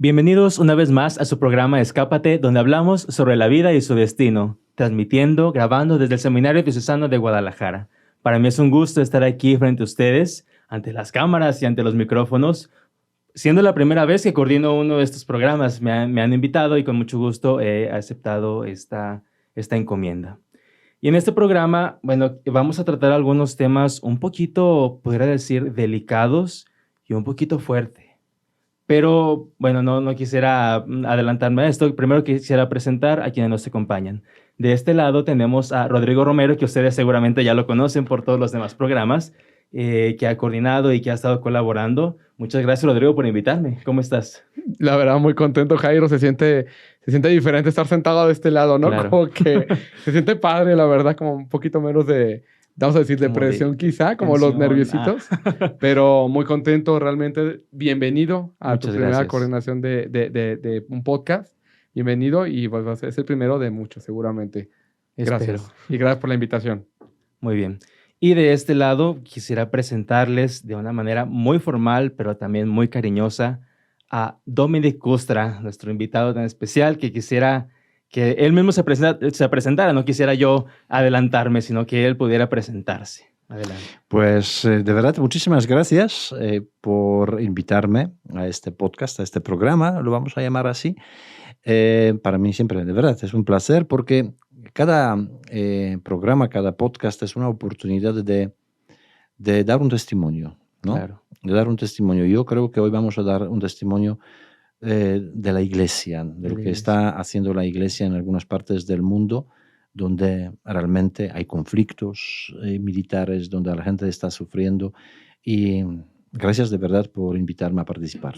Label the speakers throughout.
Speaker 1: Bienvenidos una vez más a su programa Escápate, donde hablamos sobre la vida y su destino, transmitiendo, grabando desde el Seminario Diocesano de Guadalajara. Para mí es un gusto estar aquí frente a ustedes, ante las cámaras y ante los micrófonos. Siendo la primera vez que coordino uno de estos programas, me han invitado y con mucho gusto he aceptado esta encomienda. Y en este programa, bueno, vamos a tratar algunos temas un poquito, podría decir, delicados y un poquito fuertes. Pero bueno, no quisiera adelantarme a esto. Primero quisiera presentar a quienes nos acompañan. De este lado tenemos a Rodrigo Romero, que ustedes seguramente ya lo conocen por todos los demás programas, que ha coordinado y que ha estado colaborando. Muchas gracias, Rodrigo, por invitarme. ¿Cómo estás?
Speaker 2: La verdad, muy contento, Jairo. Se siente diferente estar sentado de este lado, ¿no?
Speaker 1: Claro.
Speaker 2: Como que se siente padre, la verdad, como un poquito menos de, vamos a decir, de presión quizá, como los nerviositos. Pero muy contento, realmente. Bienvenido a tu primera coordinación de un podcast. Bienvenido y pues es el primero de muchos, seguramente. Gracias.
Speaker 1: Espero.
Speaker 2: Y gracias por la invitación.
Speaker 1: Muy bien. Y de este lado quisiera presentarles de una manera muy formal, pero también muy cariñosa, a Dominic Kustra, nuestro invitado tan especial, que quisiera que él mismo se presentara. No quisiera yo adelantarme, sino que él pudiera presentarse. Adelante.
Speaker 3: Pues de verdad, muchísimas gracias por invitarme a este podcast, a este programa, lo vamos a llamar así. Para mí siempre, de verdad, es un placer porque cada programa, cada podcast es una oportunidad de dar un testimonio, ¿no?
Speaker 1: Claro.
Speaker 3: De dar un testimonio. Yo creo que hoy vamos a dar un testimonio de la Iglesia, de lo que está haciendo la Iglesia en algunas partes del mundo, donde realmente hay conflictos militares, donde la gente está sufriendo. Y gracias de verdad por invitarme a participar.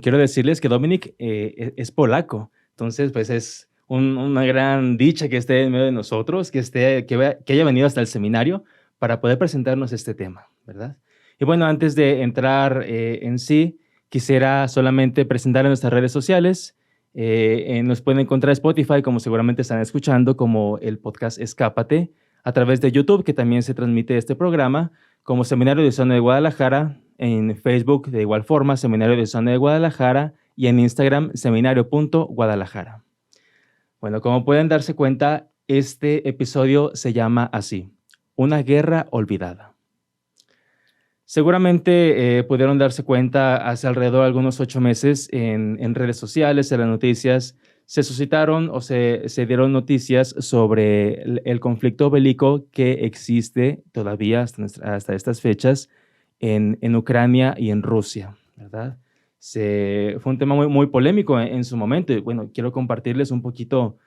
Speaker 1: Quiero decirles que Dominic es polaco, entonces pues es una gran dicha que esté en medio de nosotros, que haya venido hasta el seminario para poder presentarnos este tema, ¿verdad? Y bueno, antes de entrar en sí, quisiera solamente presentar en nuestras redes sociales. Nos pueden encontrar en Spotify, como seguramente están escuchando, como el podcast Escápate, a través de YouTube, que también se transmite este programa, como Seminario Diocesano de Guadalajara, en Facebook de igual forma, Seminario Diocesano de Guadalajara, y en Instagram, seminario.guadalajara. Bueno, como pueden darse cuenta, este episodio se llama así, Una guerra olvidada. Seguramente pudieron darse cuenta hace alrededor de algunos 8 meses en redes sociales, en las noticias, se suscitaron o se dieron noticias sobre el conflicto bélico que existe todavía hasta estas fechas en Ucrania y en Rusia, ¿verdad? Fue un tema muy polémico en su momento. Y bueno, quiero compartirles un poquito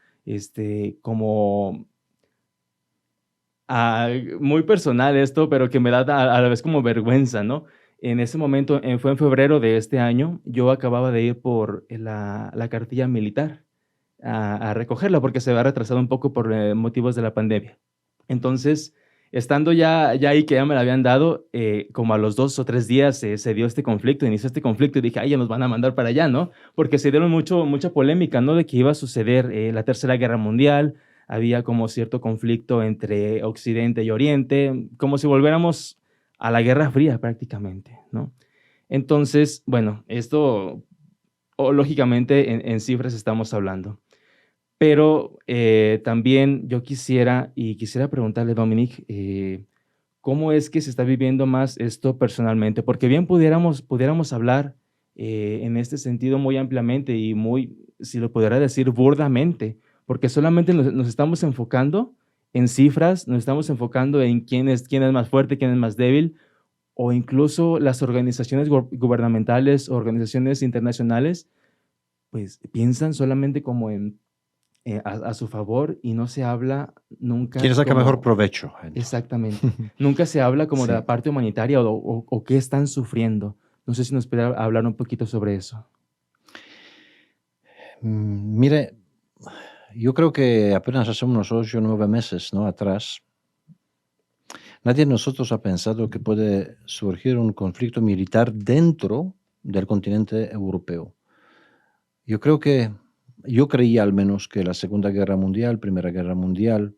Speaker 1: como muy personal esto, pero que me da a la vez como vergüenza, ¿no? En ese momento, fue en febrero de este año, yo acababa de ir por la cartilla militar a recogerla porque se había retrasado un poco por motivos de la pandemia. Entonces, estando ya ahí que ya me la habían dado, como a los 2 o 3 días se dio este conflicto, inició este conflicto y dije, ay, ya nos van a mandar para allá, ¿no? Porque se dieron mucha polémica, ¿no? De que iba a suceder la Tercera Guerra Mundial, había como cierto conflicto entre Occidente y Oriente, como si volviéramos a la Guerra Fría prácticamente, ¿no? Entonces, bueno, esto lógicamente en cifras estamos hablando. Pero también yo quisiera preguntarle, Dominic, ¿cómo es que se está viviendo más esto personalmente? Porque bien pudiéramos hablar en este sentido muy ampliamente y muy, si lo pudiera decir, burdamente, porque solamente nos estamos enfocando en cifras, nos estamos enfocando en quién es más fuerte, quién es más débil, o incluso las organizaciones gubernamentales, organizaciones internacionales, pues piensan solamente como en a su favor y no se habla nunca.
Speaker 3: ¿Quién saca mejor provecho?
Speaker 1: Exactamente. Nunca se habla como
Speaker 3: Sí.
Speaker 1: de la parte humanitaria o qué están sufriendo. No sé si nos puede hablar un poquito sobre eso.
Speaker 3: Mire, yo creo que apenas hace unos 8 o 9 meses, ¿no?, atrás, nadie de nosotros ha pensado que puede surgir un conflicto militar dentro del continente europeo. Yo creía al menos que la Segunda Guerra Mundial, Primera Guerra Mundial,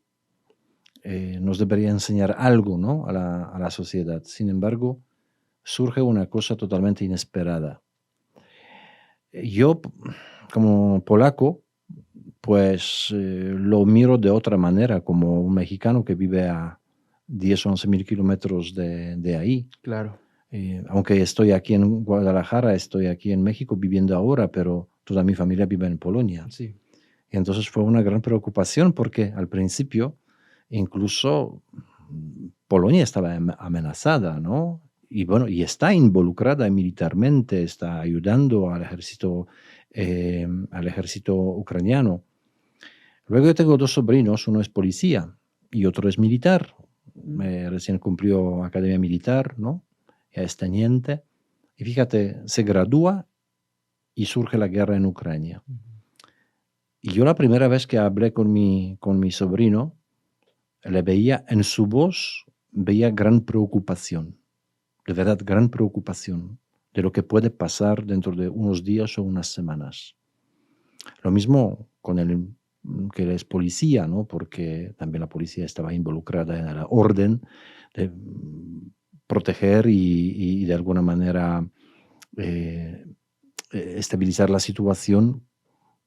Speaker 3: nos debería enseñar algo, ¿no?, a la sociedad. Sin embargo, surge una cosa totalmente inesperada. Yo, como polaco, pues lo miro de otra manera, como un mexicano que vive a 10 o 11 mil kilómetros de ahí.
Speaker 1: Claro.
Speaker 3: Aunque estoy aquí en Guadalajara, estoy aquí en México viviendo ahora, pero toda mi familia vive en Polonia.
Speaker 1: Sí.
Speaker 3: Y entonces fue una gran preocupación porque al principio incluso Polonia estaba amenazada, ¿no? Y bueno, y está involucrada militarmente, está ayudando al ejército ucraniano. Luego yo tengo dos sobrinos, uno es policía y otro es militar. Recién cumplió academia militar, ¿no? Ya es teniente. Y fíjate, se gradúa y surge la guerra en Ucrania. Y yo la primera vez que hablé con mi sobrino, le veía en su voz, veía gran preocupación, de verdad, gran preocupación de lo que puede pasar dentro de unos días o unas semanas. Lo mismo con el que él es policía, ¿no? Porque también la policía estaba involucrada en la orden de proteger y de alguna manera estabilizar la situación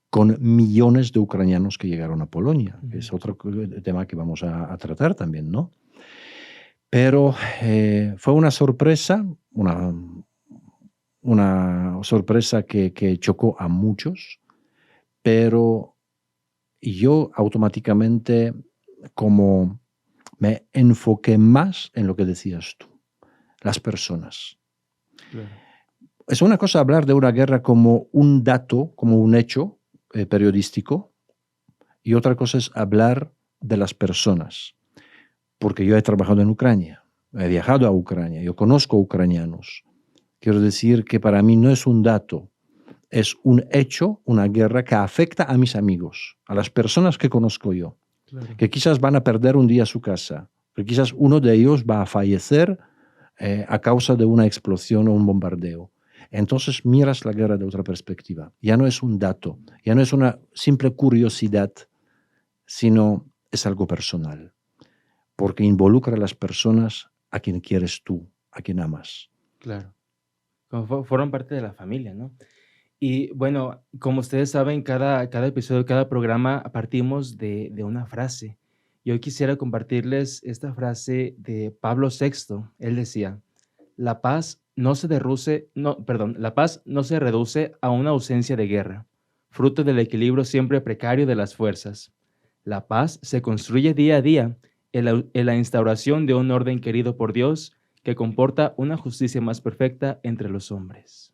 Speaker 3: con millones de ucranianos que llegaron a Polonia, que es otro tema que vamos a tratar también, ¿no? Pero fue una sorpresa, una sorpresa que chocó a muchos, pero yo automáticamente como me enfoqué más en lo que decías tú, las personas.
Speaker 1: Claro.
Speaker 3: Es una cosa hablar de una guerra como un dato, como un hecho periodístico, y otra cosa es hablar de las personas, porque yo he trabajado en Ucrania, he viajado a Ucrania, yo conozco ucranianos. Quiero decir que para mí no es un dato, es un hecho, una guerra que afecta a mis amigos, a las personas que conozco yo,
Speaker 1: Claro.
Speaker 3: que quizás van a perder un día su casa, que quizás uno de ellos va a fallecer a causa de una explosión o un bombardeo. Entonces miras la guerra de otra perspectiva. Ya no es un dato, ya no es una simple curiosidad, sino es algo personal, porque involucra a las personas a quien quieres tú, a quien amas.
Speaker 1: Claro. Como fueron parte de la familia, ¿no? Y bueno, como ustedes saben, cada episodio, cada programa partimos de una frase. Y hoy quisiera compartirles esta frase de Pablo VI. Él decía, la paz la paz no se reduce a una ausencia de guerra, fruto del equilibrio siempre precario de las fuerzas. La paz se construye día a día en la instauración de un orden querido por Dios que comporta una justicia más perfecta entre los hombres.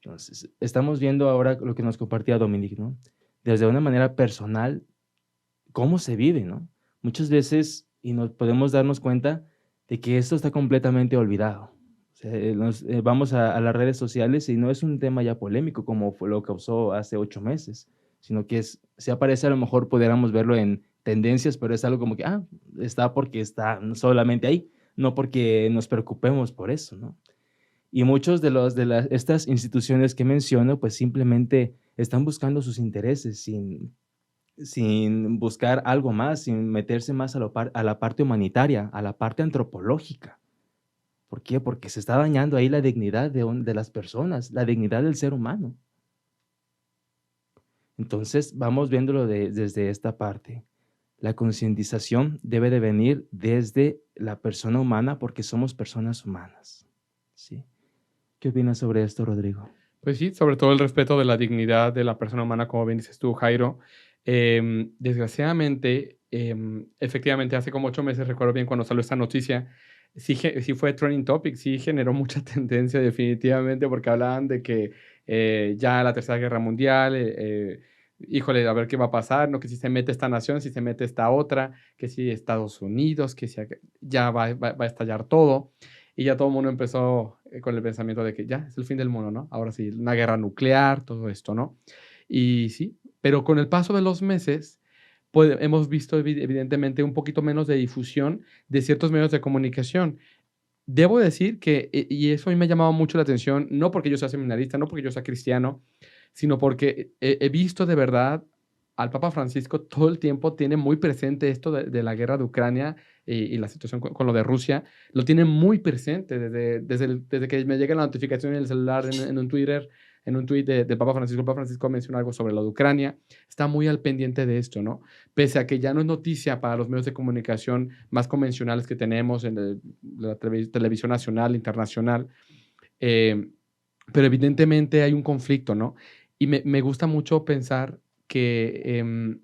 Speaker 1: Entonces, estamos viendo ahora lo que nos compartía Dominic, ¿no? Desde una manera personal, cómo se vive, ¿no? Muchas veces, y nos podemos darnos cuenta de que esto está completamente olvidado. O sea, vamos a las redes sociales y no es un tema ya polémico como lo causó hace 8 meses, sino que se aparece, a lo mejor pudiéramos verlo en tendencias, pero es algo como que, está porque está solamente ahí, no porque nos preocupemos por eso, ¿no? Y muchos de estas instituciones que menciono, pues simplemente están buscando sus intereses sin buscar algo más, sin meterse más a la parte humanitaria, a la parte antropológica. ¿Por qué? Porque se está dañando ahí la dignidad de las personas, la dignidad del ser humano. Entonces, vamos viéndolo desde esta parte. La concientización debe de venir desde la persona humana porque somos personas humanas, ¿sí? ¿Qué opinas sobre esto, Rodrigo?
Speaker 2: Pues sí, sobre todo el respeto de la dignidad de la persona humana, como bien dices tú, Jairo. Desgraciadamente, efectivamente, hace como 8 meses, recuerdo bien cuando salió esta noticia, sí fue trending topic, sí generó mucha tendencia definitivamente, porque hablaban de que ya la Tercera Guerra Mundial, híjole, a ver qué va a pasar, ¿no? Que si se mete esta nación, si se mete esta otra, que si Estados Unidos, que si ya va a estallar todo. Y ya todo el mundo empezó con el pensamiento de que ya es el fin del mundo, ¿no? Ahora sí, una guerra nuclear, todo esto, ¿no? Y sí, pero con el paso de los meses, pues hemos visto evidentemente un poquito menos de difusión de ciertos medios de comunicación. Debo decir que, y eso a mí me ha llamado mucho la atención, no porque yo sea seminarista, no porque yo sea cristiano, sino porque he visto de verdad al Papa Francisco todo el tiempo tiene muy presente esto de la guerra de Ucrania y la situación con lo de Rusia. Lo tiene muy presente desde que me llega la notificación en el celular, en un Twitter, en un tuit del Papa Francisco. El Papa Francisco menciona algo sobre lo de Ucrania. Está muy al pendiente de esto, ¿no? Pese a que ya no es noticia para los medios de comunicación más convencionales que tenemos en la televisión nacional, internacional, pero evidentemente hay un conflicto, ¿no? Y me gusta mucho pensar que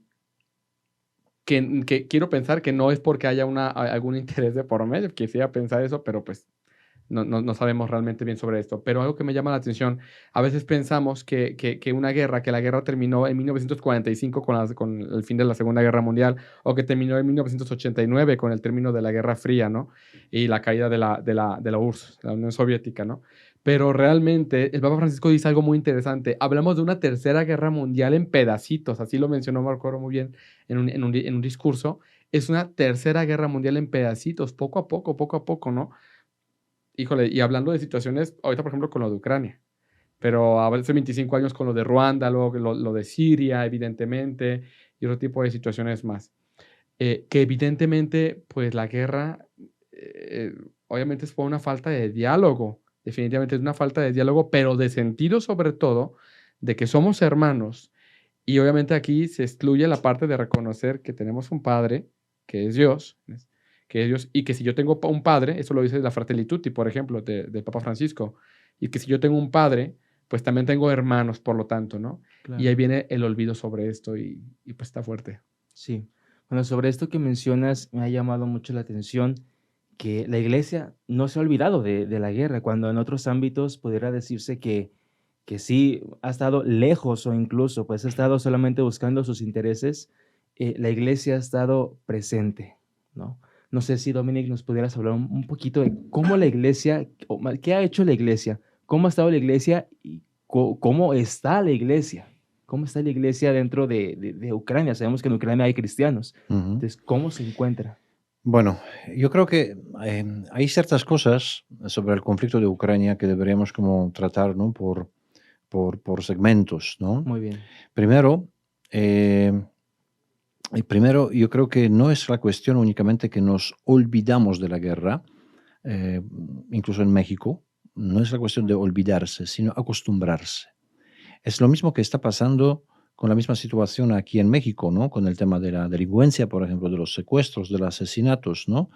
Speaker 2: quiero pensar que no es porque haya algún interés de por medio. Quisiera pensar eso, pero pues no sabemos realmente bien sobre esto. Pero algo que me llama la atención, a veces pensamos que la guerra terminó en 1945 con el fin de la Segunda Guerra Mundial, o que terminó en 1989 con el término de la Guerra Fría, ¿no? Y la caída de la URSS, la Unión Soviética, ¿no? Pero realmente el Papa Francisco dice algo muy interesante. Hablamos de una tercera guerra mundial en pedacitos, así lo mencionó Marco Oro muy bien en un discurso. Es una tercera guerra mundial en pedacitos, poco a poco, ¿no? Híjole, y hablando de situaciones, ahorita por ejemplo con lo de Ucrania, pero hace 25 años con lo de Ruanda, luego lo de Siria, evidentemente, y otro tipo de situaciones más. Que evidentemente, pues la guerra, obviamente es por una falta de diálogo. Definitivamente es una falta de diálogo, pero de sentido sobre todo, de que somos hermanos. Y obviamente aquí se excluye la parte de reconocer que tenemos un Padre, que es Dios, y que si yo tengo un Padre, eso lo dice la Fratelli Tutti, por ejemplo, del Papa Francisco, y que si yo tengo un Padre, pues también tengo hermanos, por lo tanto, ¿no? Claro. Y ahí viene el olvido sobre esto y pues está fuerte.
Speaker 1: Sí. Bueno, sobre esto que mencionas, me ha llamado mucho la atención que la Iglesia no se ha olvidado de la guerra, cuando en otros ámbitos pudiera decirse que sí ha estado lejos o incluso pues ha estado solamente buscando sus intereses, la Iglesia ha estado presente, ¿no? No sé si, Dominic, nos pudieras hablar un poquito de cómo la Iglesia, qué ha hecho la Iglesia, cómo ha estado la Iglesia y cómo está la Iglesia. ¿Cómo está la Iglesia dentro de Ucrania? Sabemos que en Ucrania hay cristianos. Entonces, ¿cómo se encuentra?
Speaker 3: Bueno, yo creo que hay ciertas cosas sobre el conflicto de Ucrania que deberíamos como tratar, ¿no? por segmentos, ¿no?
Speaker 1: Muy bien.
Speaker 3: Primero, yo creo que no es la cuestión únicamente que nos olvidamos de la guerra, incluso en México, no es la cuestión de olvidarse, sino acostumbrarse. Es lo mismo que está pasando con la misma situación aquí en México, ¿no? Con el tema de la delincuencia, por ejemplo, de los secuestros, de los asesinatos, ¿no?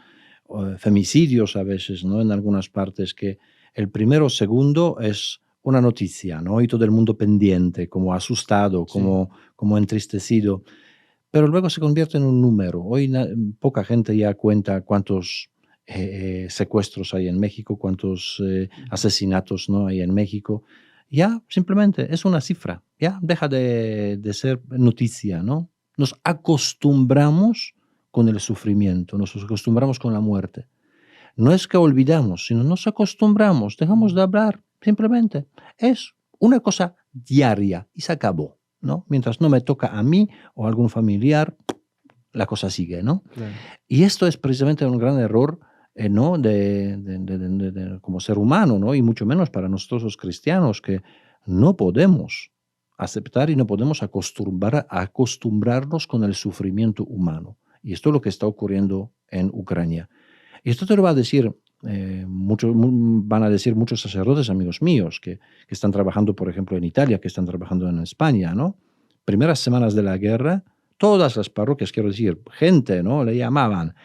Speaker 3: Femicidios a veces, ¿no? En algunas partes, que el primero o segundo es una noticia, ¿no? Y todo el mundo pendiente, como asustado, como entristecido. Pero luego se convierte en un número. Hoy poca gente ya cuenta cuántos secuestros hay en México, cuántos asesinatos, ¿no? hay en México. Ya simplemente es una cifra, ya deja de ser noticia, ¿no? Nos acostumbramos con el sufrimiento, nos acostumbramos con la muerte. No es que olvidamos, sino nos acostumbramos, dejamos de hablar, simplemente. Es una cosa diaria y se acabó, ¿no? Mientras no me toca a mí o a algún familiar, la cosa sigue, ¿no?
Speaker 1: Claro.
Speaker 3: Y esto es precisamente un gran error, ¿no? Como ser humano, ¿no? Y mucho menos para nosotros los cristianos, que no podemos aceptar y no podemos acostumbrarnos con el sufrimiento humano. Y esto es lo que está ocurriendo en Ucrania. Y esto te lo va a decir, van a decir muchos sacerdotes, amigos míos, que están trabajando, por ejemplo, en Italia, que están trabajando en España, ¿no? Primeras semanas de la guerra, todas las parroquias, quiero decir, gente, ¿no? Le llamaban,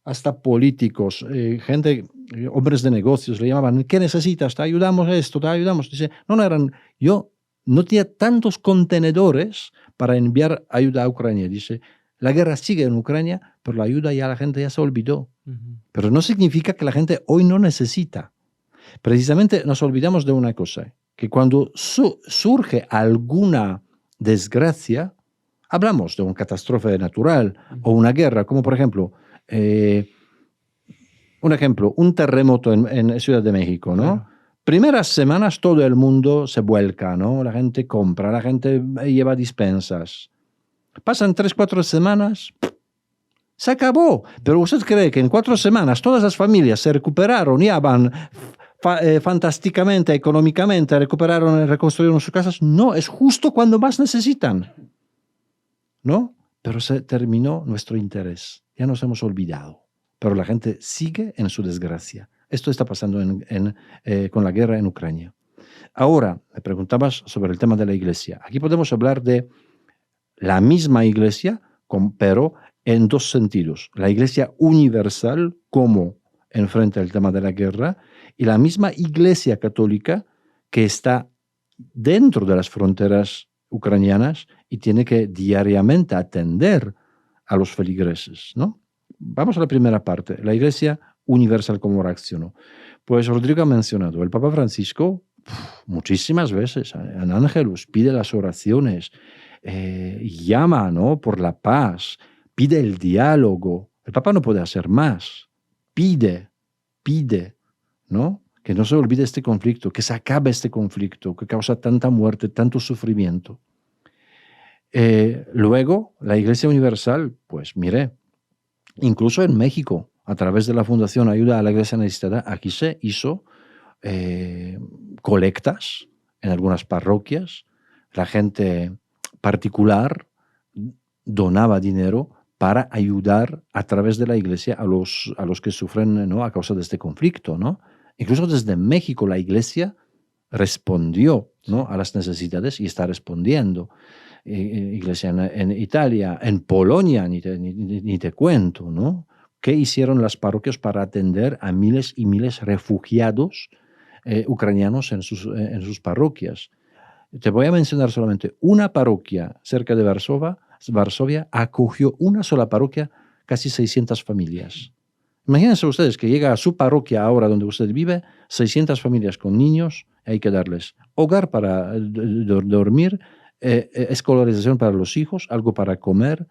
Speaker 3: hasta políticos, gente, hombres de negocios, le llamaban, ¿qué necesitas? ¿Te ayudamos esto? ¿Te ayudamos? Dice, yo no tenía tantos contenedores para enviar ayuda a Ucrania. Dice, la guerra sigue en Ucrania, pero la ayuda ya la gente ya se olvidó. Pero no significa que la gente hoy no necesita. Precisamente nos olvidamos de una cosa, que cuando surge alguna desgracia, hablamos de una catástrofe natural o una guerra, como por ejemplo, un terremoto en Ciudad de México, ¿no? Claro. Primeras semanas todo el mundo se vuelca, ¿no? La gente compra, la gente lleva despensas. Pasan 3-4 semanas, se acabó. Pero ¿usted cree que en 4 semanas todas las familias se recuperaron, ya van fantásticamente, económicamente, recuperaron y reconstruyeron sus casas? No, es justo cuando más necesitan, ¿no? Pero se terminó nuestro interés, ya nos hemos olvidado. Pero la gente sigue en su desgracia. Esto está pasando con la guerra en Ucrania. Ahora, me preguntabas sobre el tema de la iglesia. Aquí podemos hablar de la misma iglesia, pero en dos sentidos. La iglesia universal, como enfrenta el tema de la guerra, y la misma iglesia católica que está dentro de las fronteras ucranianas y tiene que diariamente atender a los feligreses, ¿no? Vamos a la primera parte, la iglesia universal, cómo reaccionó. Pues Rodrigo ha mencionado, el Papa Francisco muchísimas veces en Ángelus pide las oraciones, llama, ¿no?, por la paz, pide el diálogo. El Papa no puede hacer más, pide, ¿no?, que no se olvide este conflicto, que se acabe este conflicto que causa tanta muerte, tanto sufrimiento. Luego, la Iglesia Universal, pues mire, incluso en México, a través de la Fundación Ayuda a la Iglesia Necesitada, aquí se hizo colectas en algunas parroquias. La gente particular donaba dinero para ayudar a través de la Iglesia a los que sufren, ¿no?, a causa de este conflicto, ¿no? Incluso desde México la Iglesia respondió, ¿no?, a las necesidades y está respondiendo. Iglesia en Italia, en Polonia, ni te cuento, ¿no? ¿Qué hicieron las parroquias para atender a miles y miles de refugiados ucranianos en sus parroquias? Te voy a mencionar solamente una parroquia cerca de Varsovia acogió una sola parroquia, casi 600 familias. Imagínense ustedes que llega a su parroquia ahora donde usted vive, 600 familias con niños, hay que darles hogar para dormir, escolarización para los hijos, algo para comer.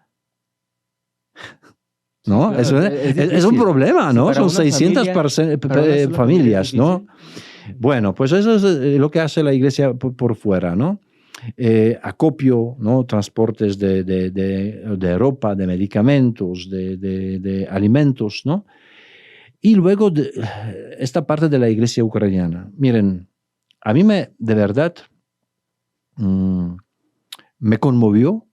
Speaker 3: ¿No? Sí, claro, es un problema, ¿no? Son 600 familias, ¿no? Bueno, pues eso es lo que hace la Iglesia por fuera, ¿no? Acopio, ¿no?, transportes de ropa, de medicamentos, de alimentos, ¿no? Y luego esta parte de la Iglesia ucraniana. Miren, a mí de verdad me conmovió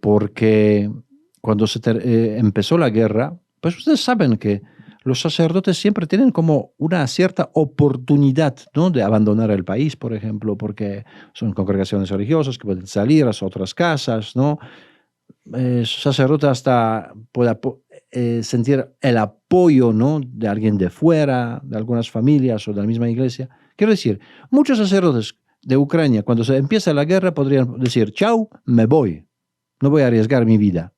Speaker 3: porque cuando empezó la guerra, pues ustedes saben que los sacerdotes siempre tienen como una cierta oportunidad, ¿no?, de abandonar el país, por ejemplo, porque son congregaciones religiosas que pueden salir a otras casas, ¿no? Sacerdote hasta puede sentir el apoyo, ¿no?, de alguien de fuera, de algunas familias o de la misma iglesia. Quiero decir, muchos sacerdotes de Ucrania, cuando se empieza la guerra, podrían decir, chao, me voy, no voy a arriesgar mi vida.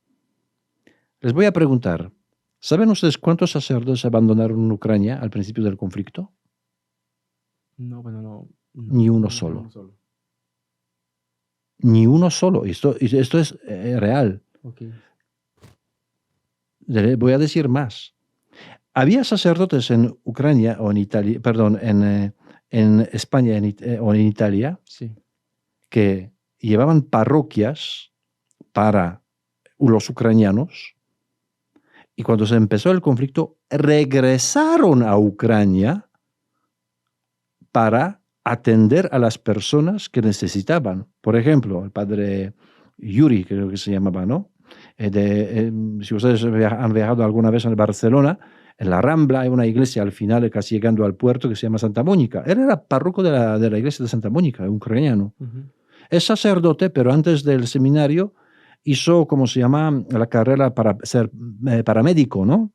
Speaker 3: Les voy a preguntar, ¿saben ustedes cuántos sacerdotes abandonaron Ucrania al principio del conflicto?
Speaker 1: No, bueno, no.
Speaker 3: Ni uno solo. Ni uno solo. Esto es real.
Speaker 1: Okay.
Speaker 3: Voy a decir más. Había sacerdotes en Ucrania o en Italia, perdón, en España o en Italia,
Speaker 1: sí,
Speaker 3: que llevaban parroquias para los ucranianos y cuando se empezó el conflicto regresaron a Ucrania para atender a las personas que necesitaban. Por ejemplo, el padre Yuri, creo que se llamaba, ¿no? Si ustedes han viajado alguna vez en Barcelona, en la Rambla hay una iglesia al final, casi llegando al puerto, que se llama Santa Mónica. Él era párroco de la iglesia de Santa Mónica, ucraniano. Uh-huh. Es sacerdote, pero antes del seminario hizo, como se llama, la carrera para ser paramédico, ¿no?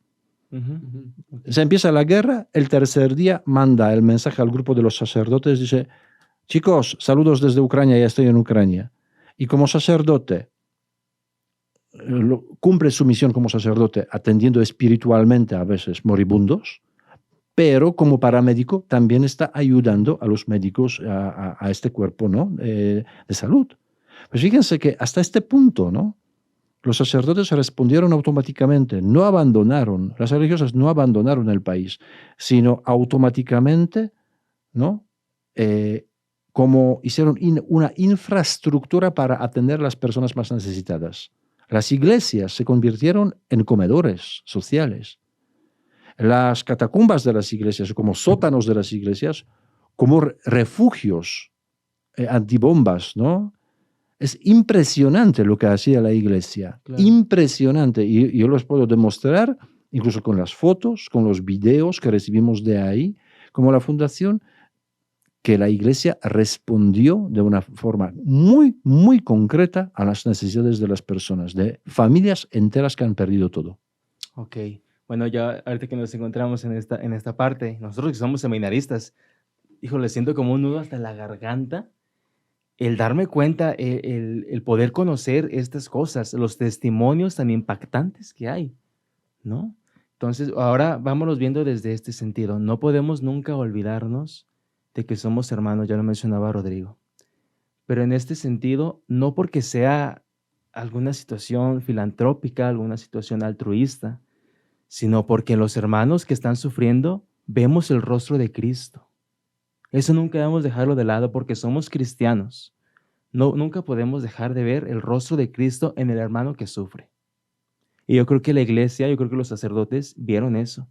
Speaker 3: Uh-huh. Se empieza la guerra, el tercer día manda el mensaje al grupo de los sacerdotes, dice, chicos, saludos desde Ucrania, ya estoy en Ucrania. Y como sacerdote, cumple su misión como sacerdote atendiendo espiritualmente a veces moribundos, pero como paramédico también está ayudando a los médicos a este cuerpo, ¿no?, de salud. Pues fíjense que hasta este punto, ¿no?, los sacerdotes respondieron automáticamente, no abandonaron, las religiosas no abandonaron el país, sino automáticamente, ¿no?, como hicieron una infraestructura para atender a las personas más necesitadas. Las iglesias se convirtieron en comedores sociales. Las catacumbas de las iglesias, como sótanos de las iglesias, como refugios antibombas, ¿no? Es impresionante lo que hacía la iglesia, claro. Impresionante. Y yo los puedo demostrar, incluso con las fotos, con los videos que recibimos de ahí, como la fundación que la Iglesia respondió de una forma muy, muy concreta a las necesidades de las personas, de familias enteras que han perdido todo.
Speaker 1: Ok, bueno, ya ahorita que nos encontramos en esta parte, nosotros que somos seminaristas, híjole, siento como un nudo hasta la garganta el darme cuenta, el poder conocer estas cosas, los testimonios tan impactantes que hay, ¿no? Entonces, ahora vámonos viendo desde este sentido. No podemos nunca olvidarnos de que somos hermanos, ya lo mencionaba Rodrigo. Pero en este sentido, no porque sea alguna situación filantrópica, alguna situación altruista, sino porque en los hermanos que están sufriendo vemos el rostro de Cristo. Eso nunca debemos dejarlo de lado porque somos cristianos. No, nunca podemos dejar de ver el rostro de Cristo en el hermano que sufre. Y yo creo que la iglesia, yo creo que los sacerdotes vieron eso.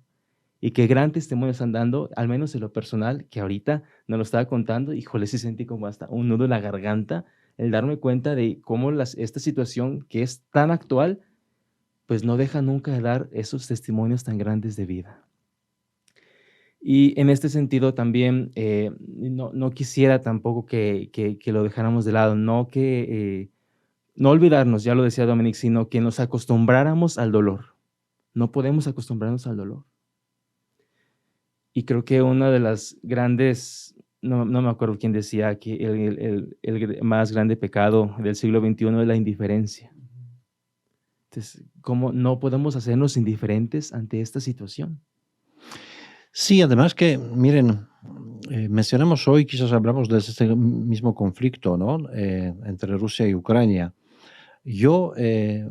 Speaker 1: Y qué gran testimonio están dando, al menos en lo personal, que ahorita nos lo estaba contando. Híjole, sí sentí como hasta un nudo en la garganta el darme cuenta de cómo esta situación que es tan actual, pues no deja nunca de dar esos testimonios tan grandes de vida. Y en este sentido también no quisiera tampoco que lo dejáramos de lado, no olvidarnos, ya lo decía Dominic, sino que nos acostumbráramos al dolor. No podemos acostumbrarnos al dolor. Y creo que una de las grandes, no me acuerdo quién decía que el más grande pecado del siglo XXI es la indiferencia. Entonces, ¿cómo no podemos hacernos indiferentes ante esta situación?
Speaker 3: Sí, además que, miren, mencionamos hoy, quizás hablamos de este mismo conflicto, ¿no? Entre Rusia y Ucrania. Yo,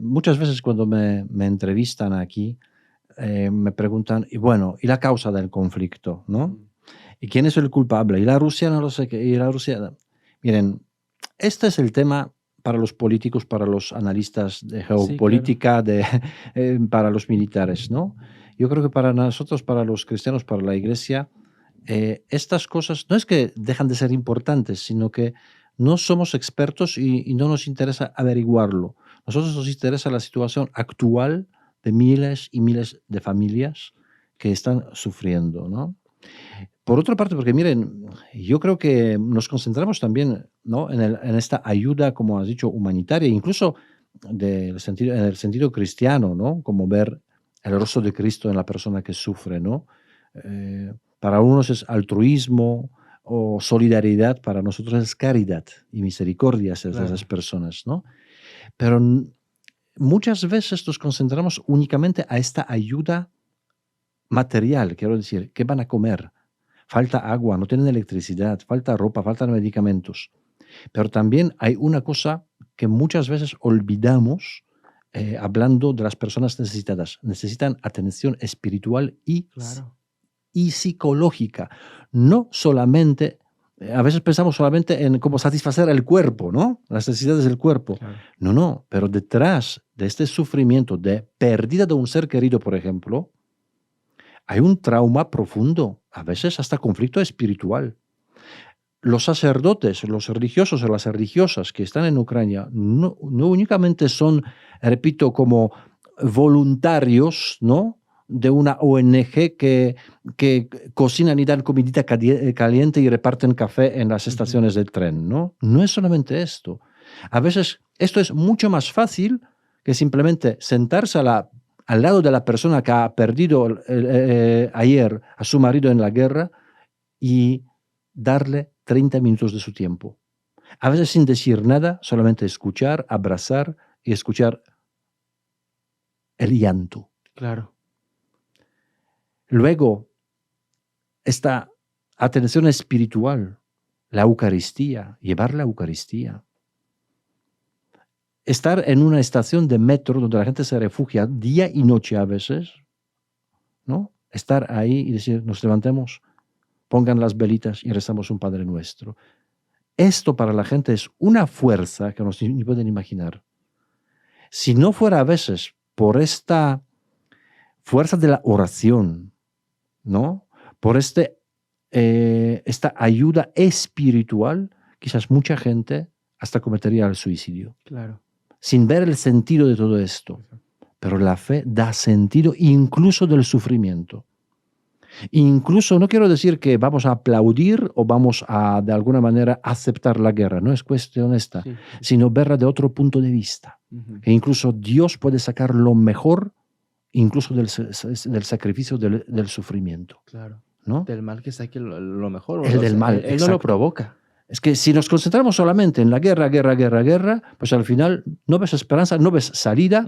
Speaker 3: muchas veces cuando me entrevistan aquí, me preguntan, y bueno, ¿y la causa del conflicto, no? ¿Y quién es el culpable? ¿Y la Rusia? No lo sé. ¿Y la Rusia? Miren, este es el tema para los políticos, para los analistas de geopolítica, sí, claro. Para los militares, ¿no? Yo creo que para nosotros, para los cristianos, para la Iglesia, estas cosas no es que dejan de ser importantes, sino que no somos expertos y no nos interesa averiguarlo. A nosotros nos interesa la situación actual de miles y miles de familias que están sufriendo, ¿no? Por otra parte, porque miren, yo creo que nos concentramos también, ¿no?, en esta ayuda, como has dicho, humanitaria, incluso en el sentido cristiano, ¿no? Como ver el rostro de Cristo en la persona que sufre, ¿no? Para unos es altruismo o solidaridad, para nosotros es caridad y misericordia hacia esas personas, ¿no? Pero muchas veces nos concentramos únicamente a esta ayuda material, quiero decir, ¿qué van a comer? Falta agua, no tienen electricidad, falta ropa, faltan medicamentos. Pero también hay una cosa que muchas veces olvidamos hablando de las personas necesitadas. Necesitan atención espiritual y psicológica. No solamente, a veces pensamos solamente en cómo satisfacer el cuerpo, ¿no? Las necesidades del cuerpo. Claro. No, pero detrás de este sufrimiento de pérdida de un ser querido, por ejemplo, hay un trauma profundo, a veces hasta conflicto espiritual. Los sacerdotes, los religiosos o las religiosas que están en Ucrania no únicamente son, repito, como voluntarios, ¿no?, de una ONG que cocinan y dan comidita caliente y reparten café en las estaciones del tren, ¿no? No es solamente esto. A veces esto es mucho más fácil que simplemente sentarse al lado de la persona que ha perdido ayer a su marido en la guerra y darle 30 minutos de su tiempo. A veces sin decir nada, solamente escuchar, abrazar y escuchar el llanto.
Speaker 1: Claro.
Speaker 3: Luego, esta atención espiritual, la Eucaristía, llevar la Eucaristía. Estar en una estación de metro donde la gente se refugia día y noche a veces, ¿no? Estar ahí y decir, nos levantemos, pongan las velitas y rezamos un Padre Nuestro. Esto para la gente es una fuerza que no se ni pueden imaginar. Si no fuera a veces por esta fuerza de la oración, ¿no?, por esta ayuda espiritual, quizás mucha gente hasta cometería el suicidio.
Speaker 1: Claro.
Speaker 3: Sin ver el sentido de todo esto. Pero la fe da sentido incluso del sufrimiento. Incluso no quiero decir que vamos a aplaudir o vamos a, de alguna manera, aceptar la guerra. No es cuestión esta, sí, sino verla de otro punto de vista. Que incluso Dios puede sacar lo mejor, incluso del sacrificio, del sufrimiento.
Speaker 1: Claro.
Speaker 3: ¿No?
Speaker 1: Del mal que saque lo mejor.
Speaker 3: El del mal.
Speaker 1: Él no lo provoca.
Speaker 3: Es que si nos concentramos solamente en la guerra, pues al final no ves esperanza, no ves salida.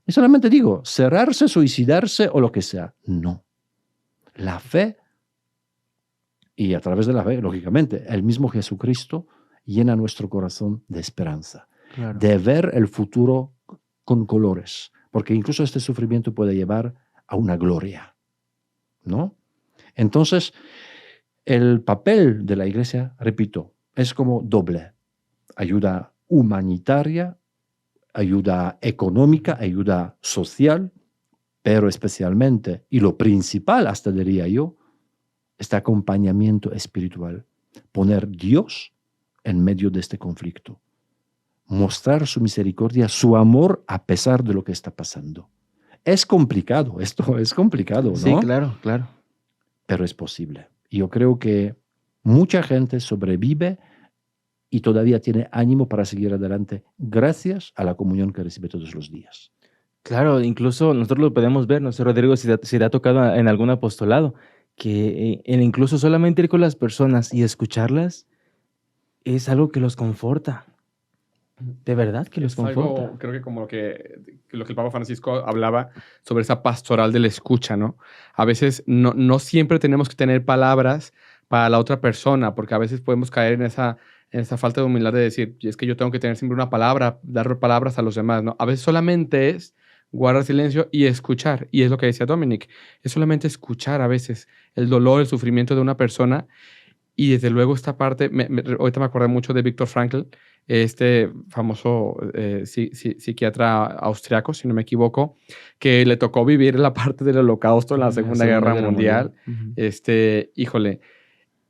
Speaker 3: Y solamente digo, cerrarse, suicidarse o lo que sea. No. La fe, y a través de la fe, lógicamente, el mismo Jesucristo llena nuestro corazón de esperanza, claro, de ver el futuro con colores, porque incluso este sufrimiento puede llevar a una gloria, ¿no? Entonces, el papel de la Iglesia, repito, es como doble. Ayuda humanitaria, ayuda económica, ayuda social, pero especialmente, y lo principal hasta diría yo, este acompañamiento espiritual. Poner Dios en medio de este conflicto. Mostrar su misericordia, su amor a pesar de lo que está pasando. Es complicado, esto es complicado, ¿no?
Speaker 1: Sí, claro, claro.
Speaker 3: Pero es posible. Yo creo que mucha gente sobrevive y todavía tiene ánimo para seguir adelante gracias a la comunión que recibe todos los días.
Speaker 1: Claro, incluso nosotros lo podemos ver, no sé, Rodrigo, si te ha tocado en algún apostolado, que incluso solamente ir con las personas y escucharlas es algo que los conforta. De verdad que los conforta.
Speaker 2: Algo, creo que como lo que el Papa Francisco hablaba sobre esa pastoral de la escucha, ¿no? A veces no siempre tenemos que tener palabras para la otra persona, porque a veces podemos caer en esa falta de humildad de decir, es que yo tengo que tener siempre una palabra, dar palabras a los demás, ¿no? A veces solamente es guardar silencio y escuchar. Y es lo que decía Dominic. Es solamente escuchar a veces el dolor, el sufrimiento de una persona. Y desde luego esta parte, ahorita me acordé mucho de Viktor Frankl, este famoso psiquiatra austriaco, si no me equivoco, que le tocó vivir la parte del Holocausto en la Segunda Guerra Mundial. Híjole.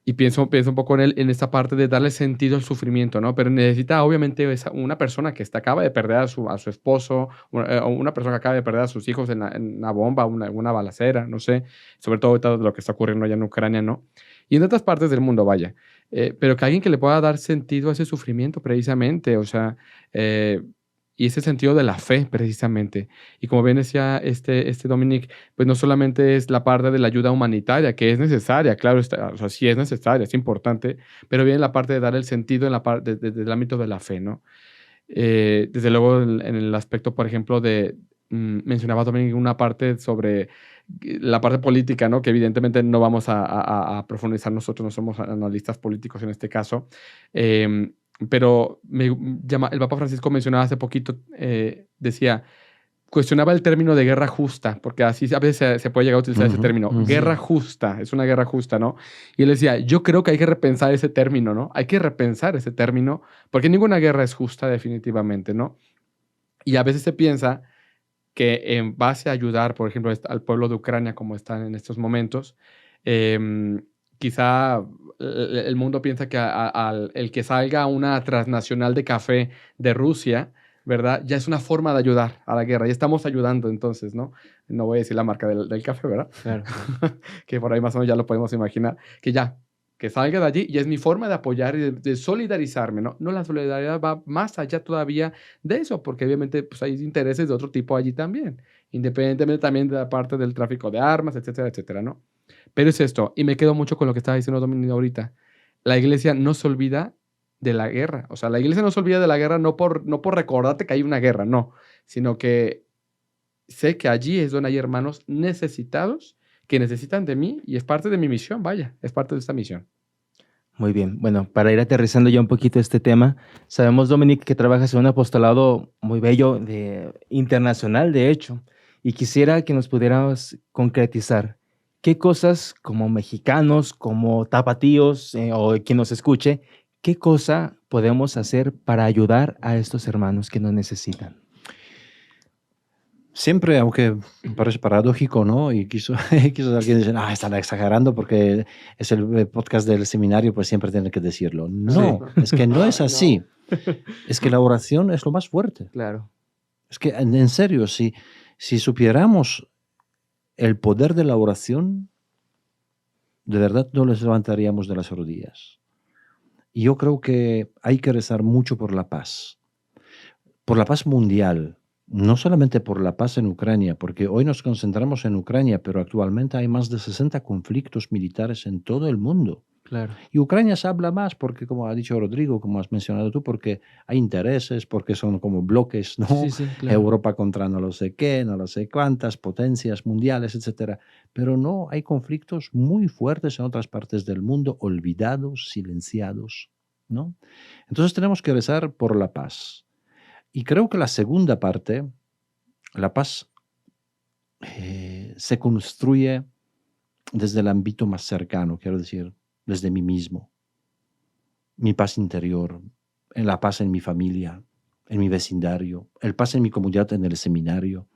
Speaker 2: Y pienso un poco en él, en esta parte de darle sentido al sufrimiento, ¿no? Pero necesita, obviamente, una persona que acaba de perder a su esposo, una persona que acaba de perder a sus hijos en una bomba, una balacera, no sé, sobre todo lo que está ocurriendo allá en Ucrania, ¿no? Y en otras partes del mundo, vaya. Pero que alguien que le pueda dar sentido a ese sufrimiento, precisamente, o sea, y ese sentido de la fe, precisamente. Y como bien decía este Dominic, pues no solamente es la parte de la ayuda humanitaria, que es necesaria, claro, o sea, sí es necesaria, es importante, pero viene la parte de dar el sentido en la parte desde el ámbito de la fe, ¿no? Desde luego, en el aspecto, por ejemplo, mencionaba Dominic una parte sobre la parte política, ¿no? Que evidentemente no vamos a profundizar nosotros, no somos analistas políticos en este caso, pero el Papa Francisco mencionaba hace poquito, decía, cuestionaba el término de guerra justa, porque así a veces se puede llegar a utilizar ese término, guerra justa, es una guerra justa, ¿no? Y él decía, yo creo que hay que repensar ese término, ¿no? Hay que repensar ese término, porque ninguna guerra es justa definitivamente, ¿no? Y a veces se piensa que en base a ayudar, por ejemplo, al pueblo de Ucrania como están en estos momentos, quizá el mundo piensa que el que salga una transnacional de café de Rusia, ¿verdad? Ya es una forma de ayudar a la guerra. Ya estamos ayudando entonces, ¿no? No voy a decir la marca del café, ¿verdad?
Speaker 1: Claro.
Speaker 2: Que por ahí más o menos ya lo podemos imaginar. Que salga de allí y es mi forma de apoyar y de solidarizarme, ¿no? No, la solidaridad va más allá todavía de eso, porque obviamente pues, hay intereses de otro tipo allí también, independientemente también de la parte del tráfico de armas, etcétera, etcétera, ¿no? Pero es esto, y me quedo mucho con lo que estaba diciendo Dominic ahorita. La iglesia no se olvida de la guerra. O sea, la iglesia no se olvida de la guerra no por recordarte que hay una guerra, no. Sino que sé que allí es donde hay hermanos necesitados que necesitan de mí y es parte de mi misión, vaya, es parte de esta misión.
Speaker 1: Muy bien. Bueno, para ir aterrizando ya un poquito este tema, sabemos, Dominic, que trabajas en un apostolado muy bello, internacional, de hecho, y quisiera que nos pudieras concretizar qué cosas como mexicanos, como tapatíos o quien nos escuche, qué cosa podemos hacer para ayudar a estos hermanos que nos necesitan.
Speaker 3: Siempre, aunque parece paradójico, ¿no? Y quiso alguien decir, están exagerando porque es el podcast del seminario, pues siempre tienen que decirlo. No, sí. Es que no es así. No. Es que la oración es lo más fuerte.
Speaker 1: Claro.
Speaker 3: Es que, en serio, si supiéramos el poder de la oración, de verdad no les levantaríamos de las rodillas. Y yo creo que hay que rezar mucho por la paz mundial, no solamente por la paz en Ucrania, porque hoy nos concentramos en Ucrania, pero actualmente hay más de 60 conflictos militares en todo el mundo.
Speaker 1: Claro.
Speaker 3: Y Ucrania se habla más porque, como ha dicho Rodrigo, como has mencionado tú, porque hay intereses, porque son como bloques, ¿no?
Speaker 1: Sí, claro.
Speaker 3: Europa contra no lo sé qué, no lo sé cuántas, potencias mundiales, etc. Pero no, hay conflictos muy fuertes en otras partes del mundo, olvidados, silenciados, ¿no? Entonces tenemos que rezar por la paz. Y creo que la segunda parte, la paz, se construye desde el ámbito más cercano, quiero decir, desde mí mismo. Mi paz interior, en la paz en mi familia, en mi vecindario, el paz en mi comunidad, en el seminario.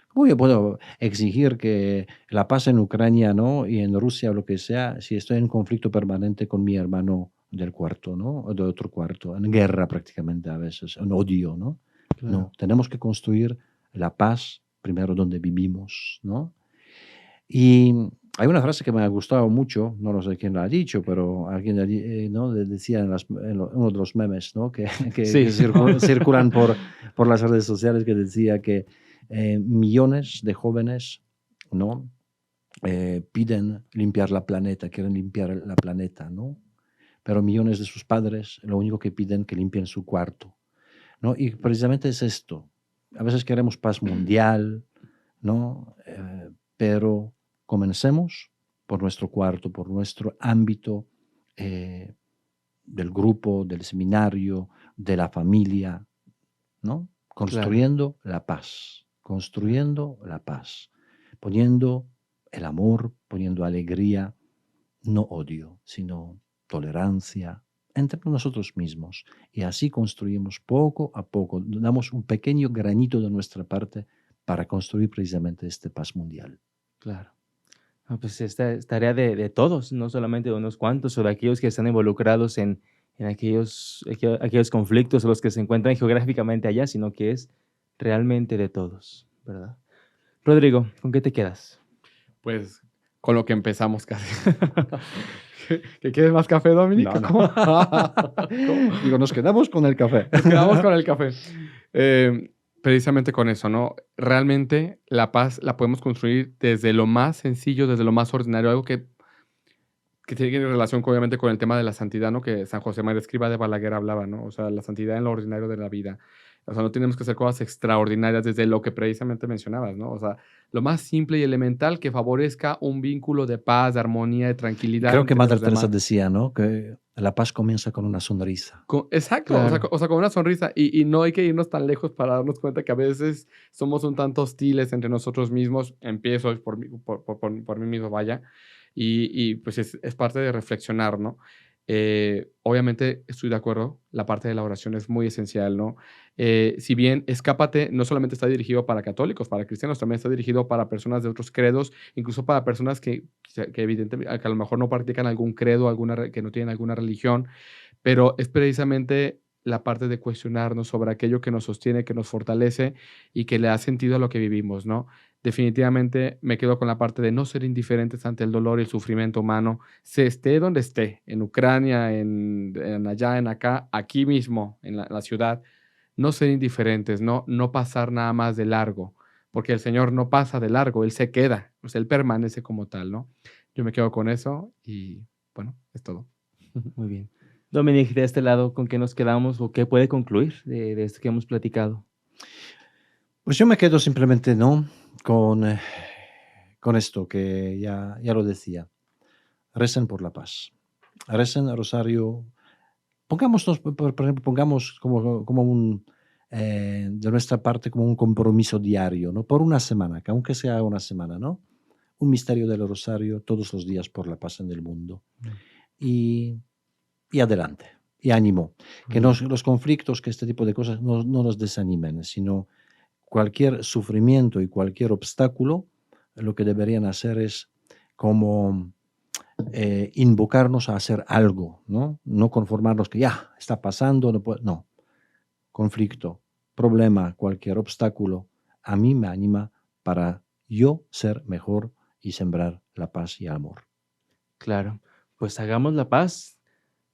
Speaker 3: ¿Cómo yo puedo exigir que la paz en Ucrania, ¿no? Y en Rusia o lo que sea, si estoy en conflicto permanente con mi hermano del cuarto, ¿no? O de otro cuarto, en guerra prácticamente a veces, en odio, ¿no?
Speaker 1: Claro.
Speaker 3: No, tenemos que construir la paz primero donde vivimos, ¿no? Y hay una frase que me ha gustado mucho, no sé quién la ha dicho, pero alguien ¿no? decía uno de los memes, ¿no? que
Speaker 1: Sí.
Speaker 3: circulan por las redes sociales, que decía que millones de jóvenes, ¿no? Piden limpiar la planeta, quieren limpiar la planeta, ¿no? Pero millones de sus padres lo único que piden es que limpien su cuarto, ¿no? Y precisamente es esto. A veces queremos paz mundial, ¿no? Pero comencemos por nuestro cuarto, por nuestro ámbito del grupo, del seminario, de la familia, ¿no? Construyendo la paz, construyendo la paz, poniendo el amor, poniendo alegría, no odio, sino tolerancia entre nosotros mismos. Y así construimos poco a poco, damos un pequeño granito de nuestra parte para construir precisamente esta paz mundial.
Speaker 1: Claro. Pues esta es tarea de todos, no solamente de unos cuantos o de aquellos que están involucrados en aquellos conflictos o los que se encuentran geográficamente allá, sino que es realmente de todos, ¿verdad? Rodrigo, ¿con qué te quedas?
Speaker 2: Pues con lo que empezamos casi. ¿Que quieres más café, Dominic?
Speaker 3: No. ¿Cómo? Digo, nos quedamos con el café.
Speaker 2: Nos quedamos con el café. Precisamente con eso, ¿no? Realmente la paz la podemos construir desde lo más sencillo, desde lo más ordinario, algo que tiene relación obviamente con el tema de la santidad, ¿no? Que San José María Escrivá de Balaguer hablaba, ¿no? O sea, la santidad en lo ordinario de la vida. O sea, no tenemos que hacer cosas extraordinarias desde lo que precisamente mencionabas, ¿no? O sea, lo más simple y elemental que favorezca un vínculo de paz, de armonía, de tranquilidad.
Speaker 3: Creo que Madre Teresa decía, ¿no? Que la paz comienza con una sonrisa.
Speaker 2: Exacto,
Speaker 1: Claro.
Speaker 2: o sea, con una sonrisa. Y no hay que irnos tan lejos para darnos cuenta que a veces somos un tanto hostiles entre nosotros mismos. Empiezo por mí mismo, vaya. Y pues es parte de reflexionar, ¿no? Obviamente estoy de acuerdo, la parte de la oración es muy esencial, ¿no? Si bien Escápate no solamente está dirigido para católicos, para cristianos, también está dirigido para personas de otros credos, incluso para personas que evidentemente, que a lo mejor no practican algún credo, que no tienen alguna religión, pero es precisamente la parte de cuestionarnos sobre aquello que nos sostiene, que nos fortalece y que le da sentido a lo que vivimos, ¿no? Definitivamente me quedo con la parte de no ser indiferentes ante el dolor y el sufrimiento humano, se esté donde esté, en Ucrania, en allá, en acá, aquí mismo, en la ciudad, no ser indiferentes, no pasar nada más de largo, porque el Señor no pasa de largo, Él se queda, o sea, Él permanece como tal, ¿no? Yo me quedo con eso y bueno, es todo.
Speaker 1: Muy bien. Dominic, de este lado, ¿con qué nos quedamos o qué puede concluir de esto que hemos platicado?
Speaker 3: Pues yo me quedo simplemente, ¿no? Con esto que ya lo decía. Recen por la paz. Recen el rosario. Pongámonos, por ejemplo, pongamos como un, de nuestra parte, como un compromiso diario, ¿no? Por una semana, que aunque sea una semana, ¿no? Un misterio del rosario todos los días por la paz en el mundo. Y adelante. Y ánimo. Que los conflictos, que este tipo de cosas no nos desanimen, sino cualquier sufrimiento y cualquier obstáculo, lo que deberían hacer es como invocarnos a hacer algo, ¿no? No conformarnos que ya está pasando, no. Conflicto, problema, cualquier obstáculo, a mí me anima para yo ser mejor y sembrar la paz y el amor.
Speaker 1: Claro, pues hagamos la paz,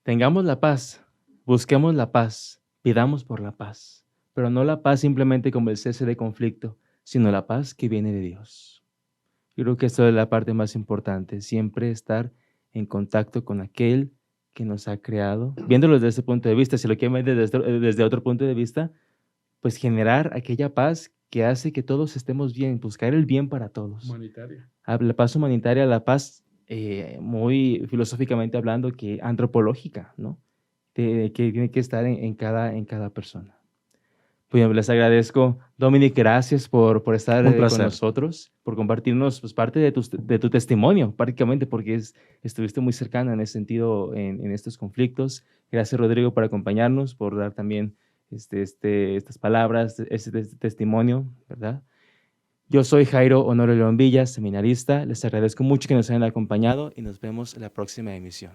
Speaker 1: tengamos la paz, busquemos la paz, pidamos por la paz, pero no la paz simplemente como el cese de conflicto, sino la paz que viene de Dios. Yo creo que esto es la parte más importante, siempre estar en contacto con aquel que nos ha creado, viéndolo desde ese punto de vista. Si lo quieren ver desde otro punto de vista, pues generar aquella paz que hace que todos estemos bien, buscar el bien para todos.
Speaker 2: Humanitaria.
Speaker 1: La paz humanitaria, la paz, muy filosóficamente hablando, que antropológica, ¿no? Que tiene que estar en cada persona. Pues les agradezco, Dominic, gracias por estar con nosotros, por compartirnos pues, parte de tu testimonio, prácticamente, porque estuviste muy cercana en ese sentido en estos conflictos. Gracias, Rodrigo, por acompañarnos, por dar también estas palabras, este testimonio, ¿verdad? Yo soy Jairo Honorio León Villa, seminarista. Les agradezco mucho que nos hayan acompañado y nos vemos en la próxima emisión.